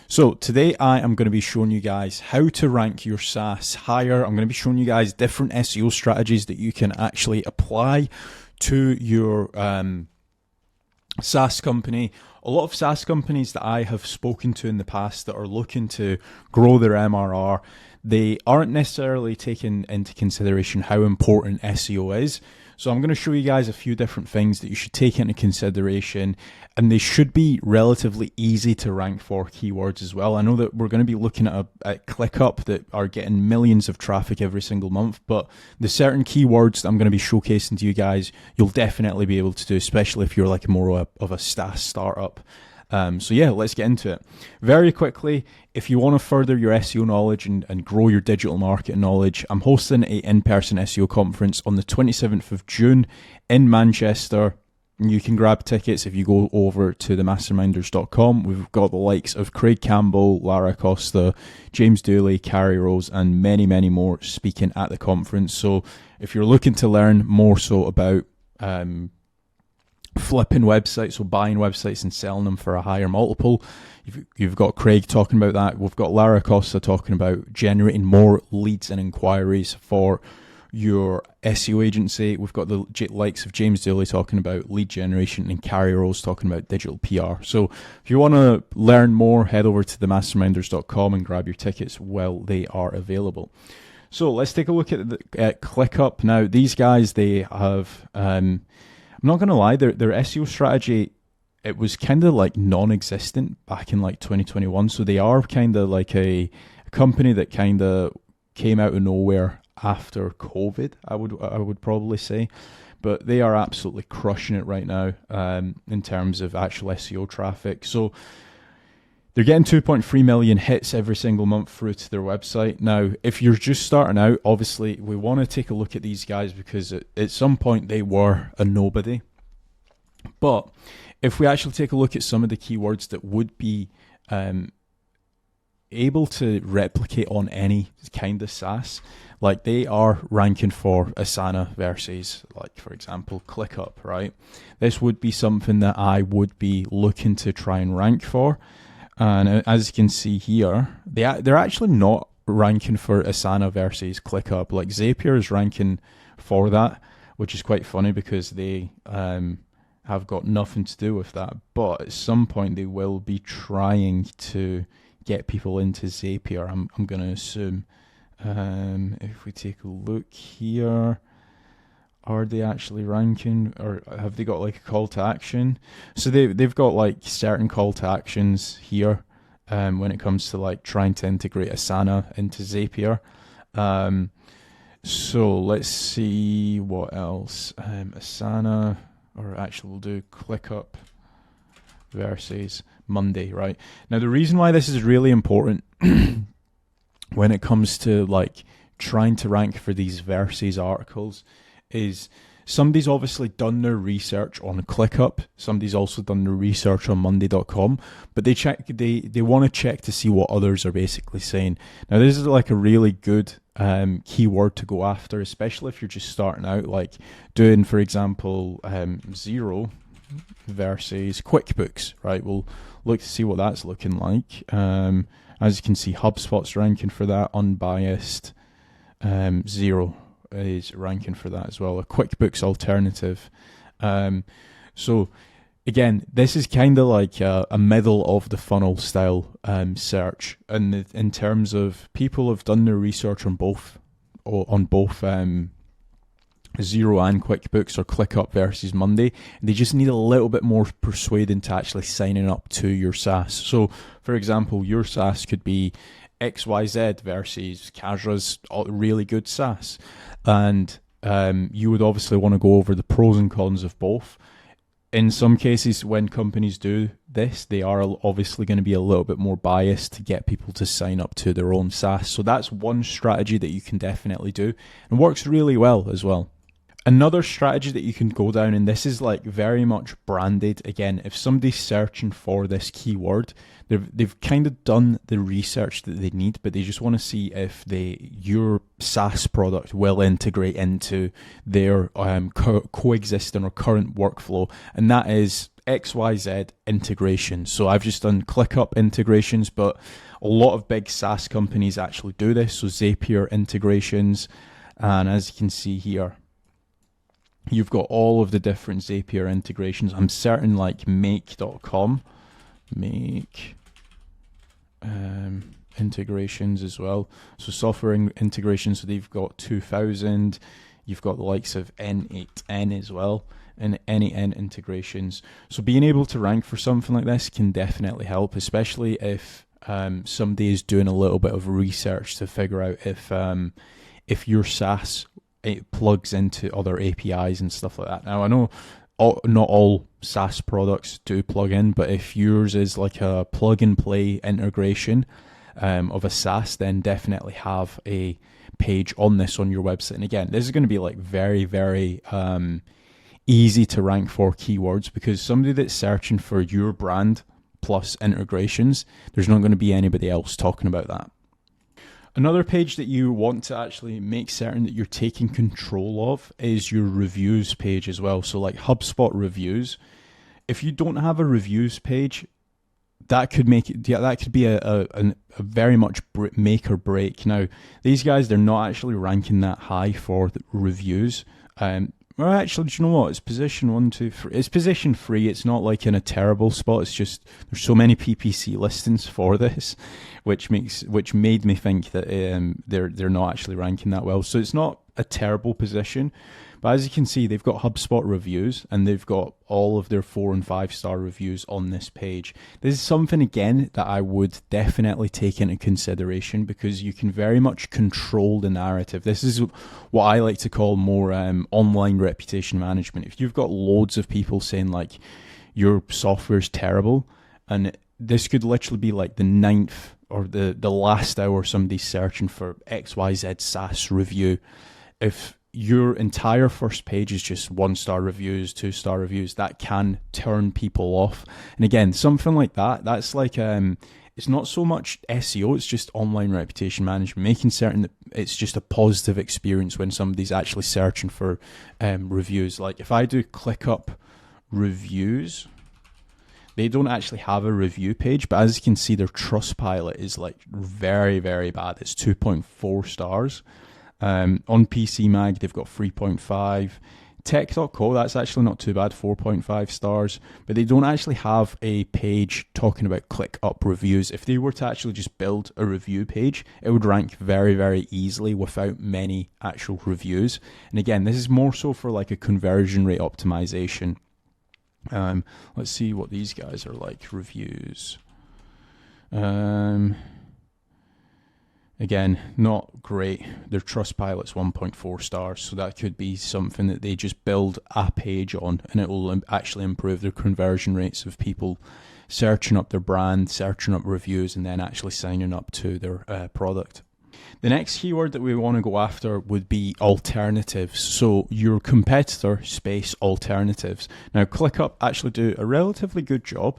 So today I am going to be showing you guys how to rank your SaaS higher. I'm going to be showing you guys different SEO strategies that you can actually apply to your SaaS company. A lot of SaaS companies that I have spoken to in the past that are looking to grow their MRR, they aren't necessarily taking into consideration how important SEO is. So I'm going to show you guys a few different things that you should take into consideration, and they should be relatively easy to rank for keywords as well. I know that we're going to be looking at ClickUp that are getting millions of traffic every single month, but the certain keywords that I'm going to be showcasing to you guys, you'll definitely be able to do, especially if you're like more of a SaaS startup. So yeah, let's get into it. Very quickly, if you want to further your SEO knowledge and grow your digital marketing knowledge, I'm hosting an in-person SEO conference on the 27th of June in Manchester. You can grab tickets if you go over to themasterminders.com. We've got the likes of Craig Campbell, Lara Costa, James Dooley, Carrie Rose, and many, many more speaking at the conference. So if you're looking to learn more so about flipping websites, so buying websites and selling them for a higher multiple, you've got Craig talking about that. We've got Lara Costa talking about generating more leads and inquiries for your SEO agency. We've got the likes of James Dooley talking about lead generation and Carrie Rose talking about digital PR. So if you want to learn more, head over to themasterminders.com and grab your tickets while they are available. So let's take a look at ClickUp. Now, these guys, they have I'm not going to lie, their SEO strategy, it was kind of like non-existent back in like 2021. So they are kind of like a company that kind of came out of nowhere after COVID, I would probably say. But they are absolutely crushing it right now in terms of actual SEO traffic. So they're getting 2.3 million hits every single month through to their website. Now, if you're just starting out, obviously, we want to take a look at these guys because at some point they were a nobody. But if we actually take a look at some of the keywords that would be able to replicate on any kind of SaaS, like they are ranking for Asana versus, like, for example, ClickUp, right? This would be something that I would be looking to try and rank for. And as you can see here, they're actually not ranking for Asana versus ClickUp. Like Zapier is ranking for that, which is quite funny because they have got nothing to do with that. But at some point they will be trying to get people into Zapier, I'm going to assume. If we take a look here, are they actually ranking, or have they got like a call to action? So they've got like certain call to actions here when it comes to like trying to integrate Asana into Zapier. So let's see what else. Asana, or actually we'll do ClickUp versus Monday, right? Now the reason why this is really important when it comes to like trying to rank for these versus articles is somebody's obviously done their research on ClickUp, somebody's also done their research on Monday.com, but they want to check to see what others are basically saying. Now this is like a really good keyword to go after, especially if you're just starting out, like doing, for example, Zero versus QuickBooks, right? We'll look to see what that's looking like. As you can see, HubSpot's ranking for that, unbiased. Zero is ranking for that as well, a QuickBooks alternative. So again, this is kind of like a middle of the funnel style search, and in terms of people have done their research on both Zero and QuickBooks, or ClickUp versus Monday. They just need a little bit more persuading to actually signing up to your SaaS. So for example, your SaaS could be XYZ versus Kazra's really good SaaS. And you would obviously want to go over the pros and cons of both. In some cases, when companies do this, they are obviously going to be a little bit more biased to get people to sign up to their own SaaS. So that's one strategy that you can definitely do, and works really well as well. Another strategy that you can go down, and this is like very much branded. Again, if somebody's searching for this keyword, they've kind of done the research that they need, but they just want to see if your SaaS product will integrate into their coexisting or current workflow, and that is XYZ integrations. So I've just done ClickUp integrations, but a lot of big SaaS companies actually do this. So Zapier integrations, and as you can see here, you've got all of the different Zapier integrations. I'm certain like make.com, integrations as well. So software integrations, so they've got 2000. You've got the likes of N8N as well, and N8N integrations. So being able to rank for something like this can definitely help, especially if somebody is doing a little bit of research to figure out if your SaaS, it plugs into other APIs and stuff like that. Now, I know not all SaaS products do plug in, but if yours is like a plug and play integration of a SaaS, then definitely have a page on this on your website. And again, this is going to be like very, very easy to rank for keywords, because somebody that's searching for your brand plus integrations, there's not going to be anybody else talking about that. Another page that you want to actually make certain that you're taking control of is your reviews page as well. So like HubSpot reviews, if you don't have a reviews page, that could make it, that could be a very much make or break. Now, these guys, they're not actually ranking that high for the reviews. Well, actually, do you know what? It's position 1, 2, 3. It's position 3. It's not like in a terrible spot. It's just there's so many PPC listings for this, which made me think that they're not actually ranking that well. So it's not a terrible position. But as you can see, they've got HubSpot reviews, and they've got all of their 4 and 5 star reviews on this page. This is something, again, that I would definitely take into consideration, because you can very much control the narrative. This is what I like to call more online reputation management. If you've got loads of people saying like your software's terrible, and this could literally be like the 9th or the last hour somebody's searching for XYZ SaaS review, if your entire first page is just 1-star reviews, 2-star reviews, that can turn people off. And again, something like that, that's like, it's not so much SEO, it's just online reputation management, making certain that it's just a positive experience when somebody's actually searching for reviews. Like if I do ClickUp reviews, they don't actually have a review page, but as you can see, their Trustpilot is like very, very bad. It's 2.4 stars. On PC Mag, they've got 3.5. Tech.co, that's actually not too bad, 4.5 stars, but they don't actually have a page talking about ClickUp reviews. If they were to actually just build a review page, it would rank very, very easily without many actual reviews. And again, this is more so for like a conversion rate optimization. Let's see what these guys are like, reviews. Again, not great. Their Trustpilot's 1.4 stars, so that could be something that they just build a page on, and it will actually improve their conversion rates of people searching up their brand, searching up reviews, and then actually signing up to their product. The next keyword that we want to go after would be alternatives. So your competitor space alternatives. Now, ClickUp actually do a relatively good job.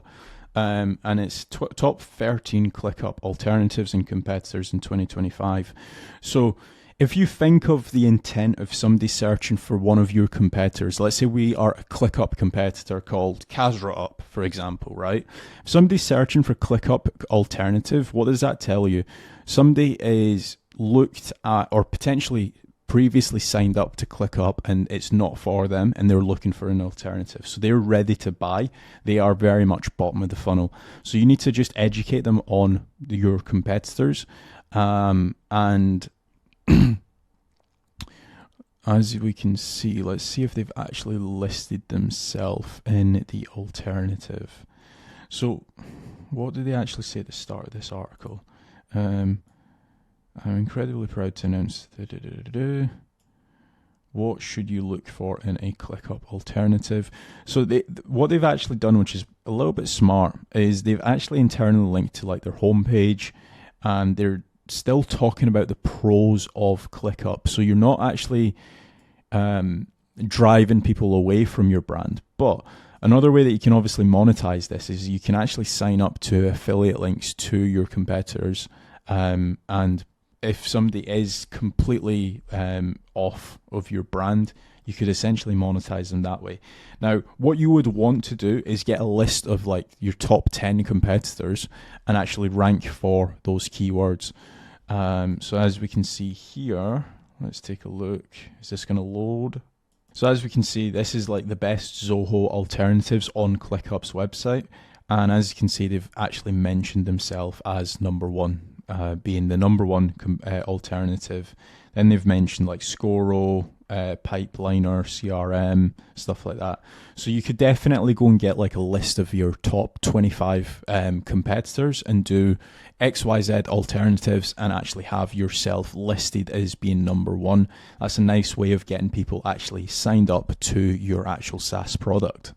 And it's top 13 ClickUp alternatives and competitors in 2025. So if you think of the intent of somebody searching for one of your competitors, let's say we are a ClickUp competitor called CasraUp, for example, right? If somebody's searching for ClickUp alternative, what does that tell you? Somebody is looked at or potentially previously signed up to ClickUp and it's not for them, and they're looking for an alternative. So they're ready to buy. They are very much bottom of the funnel. So you need to just educate them on your competitors. And as we can see, let's see if they've actually listed themselves in the alternative. So what did they actually say at the start of this article? I'm incredibly proud to announce what should you look for in a ClickUp alternative. So what they've actually done, which is a little bit smart, is they've actually internally linked to like their homepage, and they're still talking about the pros of ClickUp. So you're not actually driving people away from your brand. But another way that you can obviously monetize this is you can actually sign up to affiliate links to your competitors, and if somebody is completely off of your brand, you could essentially monetize them that way. Now, what you would want to do is get a list of like your top 10 competitors and actually rank for those keywords. So as we can see here, let's take a look. Is this going to load? So as we can see, this is like the best Zoho alternatives on ClickUp's website. And as you can see, they've actually mentioned themselves as number one, being the number one alternative. Then they've mentioned like Scoro, Pipeliner, CRM, stuff like that. So you could definitely go and get like a list of your top 25 competitors and do XYZ alternatives and actually have yourself listed as being number one. That's a nice way of getting people actually signed up to your actual SaaS product.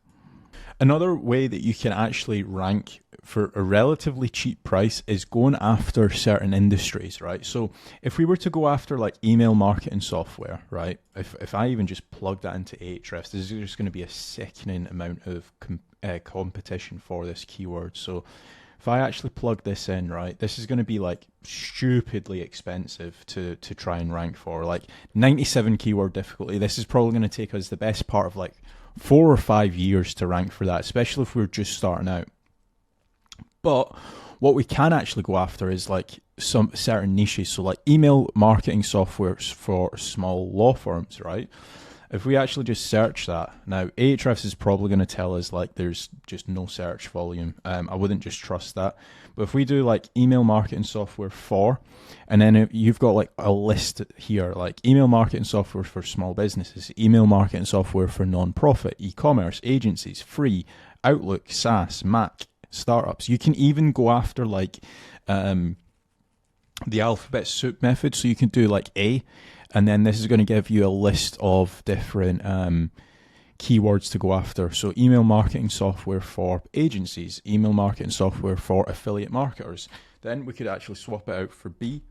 Another way that you can actually rank for a relatively cheap price is going after certain industries, right? So if we were to go after like email marketing software, right? If I even just plug that into Ahrefs, there's just going to be a sickening amount of competition for this keyword. So if I actually plug this in, right, this is going to be like stupidly expensive to try and rank for. Like 97 keyword difficulty. This is probably going to take us the best part of like 4 or 5 years to rank for that, especially if we're just starting out. But what we can actually go after is like some certain niches. So like email marketing software for small law firms, right? If we actually just search that, now Ahrefs is probably going to tell us like there's just no search volume. I wouldn't just trust that. But if we do like email marketing software for, and then you've got like a list here, like email marketing software for small businesses, email marketing software for non-profit, e-commerce, agencies, free, Outlook, SaaS, Mac, startups. You can even go after like the alphabet soup method. So you can do like A, and then this is going to give you a list of different keywords to go after. So email marketing software for agencies, email marketing software for affiliate marketers. Then we could actually swap it out for B.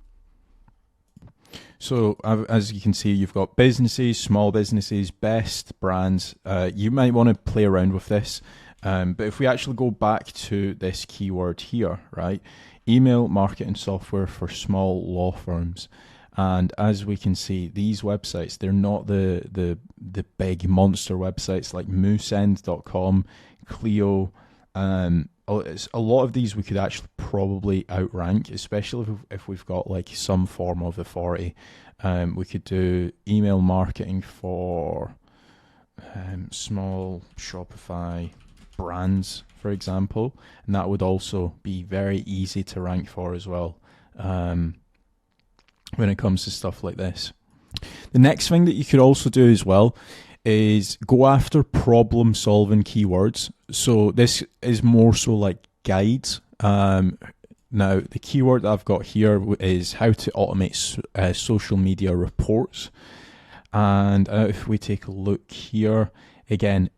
So as you can see, you've got businesses, small businesses, best brands. You might want to play around with this. But if we actually go back to this keyword here, right? Email marketing software for small law firms. And as we can see, these websites, they're not the big monster websites like moosend.com, Clio. A lot of these we could actually probably outrank, especially if we've got like some form of authority. We could do email marketing for small Shopify brands, for example, and that would also be very easy to rank for as well. When it comes to stuff like this. The next thing that you could also do as well is go after problem solving keywords. So this is more so like guides. Now the keyword I've got here is how to automate social media reports. And if we take a look here, again,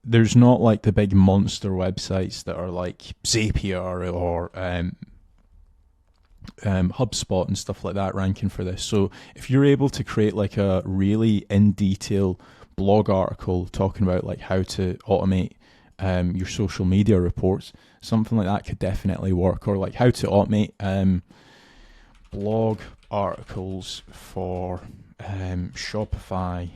there's not like the big monster websites that are like Zapier or HubSpot and stuff like that ranking for this. So if you're able to create like a really in detail blog article talking about like how to automate your social media reports, something like that could definitely work. Or like how to automate blog articles for Shopify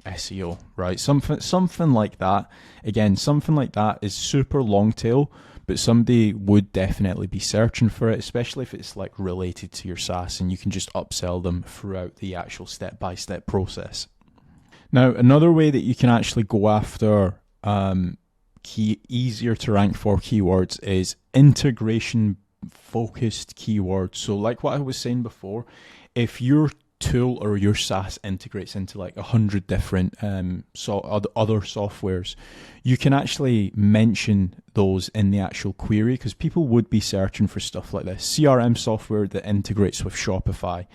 SEO, right? Something like that. Again, something like that is super long tail, but somebody would definitely be searching for it, especially if it's like related to your SaaS and you can just upsell them throughout the actual step-by-step process. Now, another way that you can actually go after easier to rank for keywords is integration focused keywords. So like what I was saying before, if your tool or your SaaS integrates into like 100 different other softwares, you can actually mention those in the actual query because people would be searching for stuff like this. CRM software that integrates with Shopify.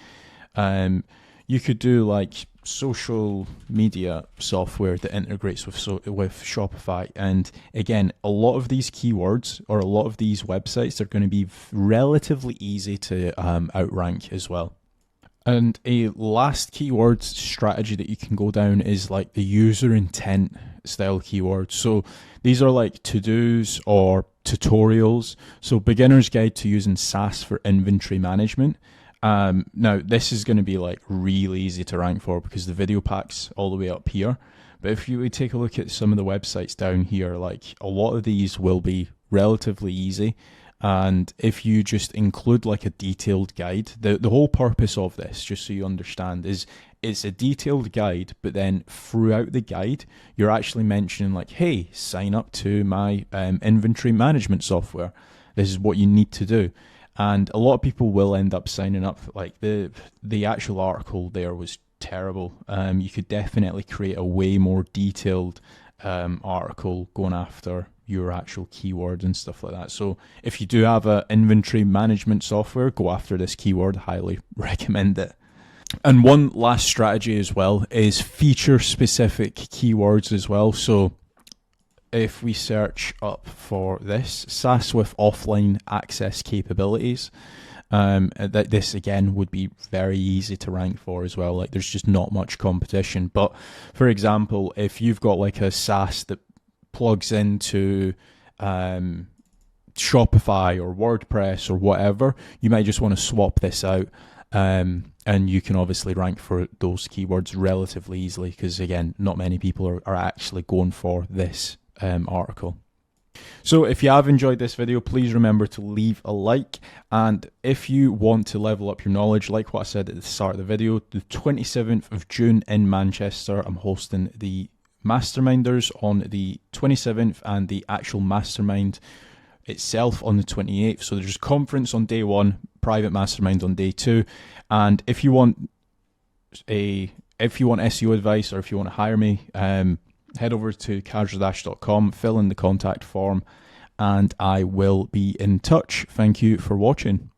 You could do like social media software that integrates with Shopify. And again, a lot of these keywords or a lot of these websites are going to be relatively easy to outrank as well. And a last keyword strategy that you can go down is like the user intent style keywords. So these are like to-dos or tutorials. So beginner's guide to using SaaS for inventory management. Now, this is going to be like really easy to rank for because the video pack's all the way up here. But if you would take a look at some of the websites down here, like a lot of these will be relatively easy. And if you just include like a detailed guide, the whole purpose of this, just so you understand, is it's a detailed guide, but then throughout the guide, you're actually mentioning like, hey, sign up to my inventory management software. This is what you need to do. And a lot of people will end up signing up. Like the actual article there was terrible. You could definitely create a way more detailed article going after your actual keywords and stuff like that. So if you do have an inventory management software, go after this keyword. Highly recommend it. And one last strategy as well is feature specific keywords as well. So if we search up for this, SaaS with offline access capabilities, this again would be very easy to rank for as well. Like there's just not much competition. But for example, if you've got like a SaaS that plugs into Shopify or WordPress or whatever, you might just want to swap this out. And you can obviously rank for those keywords relatively easily because, again, not many people are actually going for this article. So if you have enjoyed this video, please remember to leave a like. And if you want to level up your knowledge, like what I said at the start of the video, the 27th of June in Manchester, I'm hosting the Masterminders on the 27th and the actual Mastermind itself on the 28th. So there's a conference on day 1, private mastermind on day 2. And if you want SEO advice or if you want to hire me, head over to casualdash.com, fill in the contact form, and I will be in touch. Thank you for watching.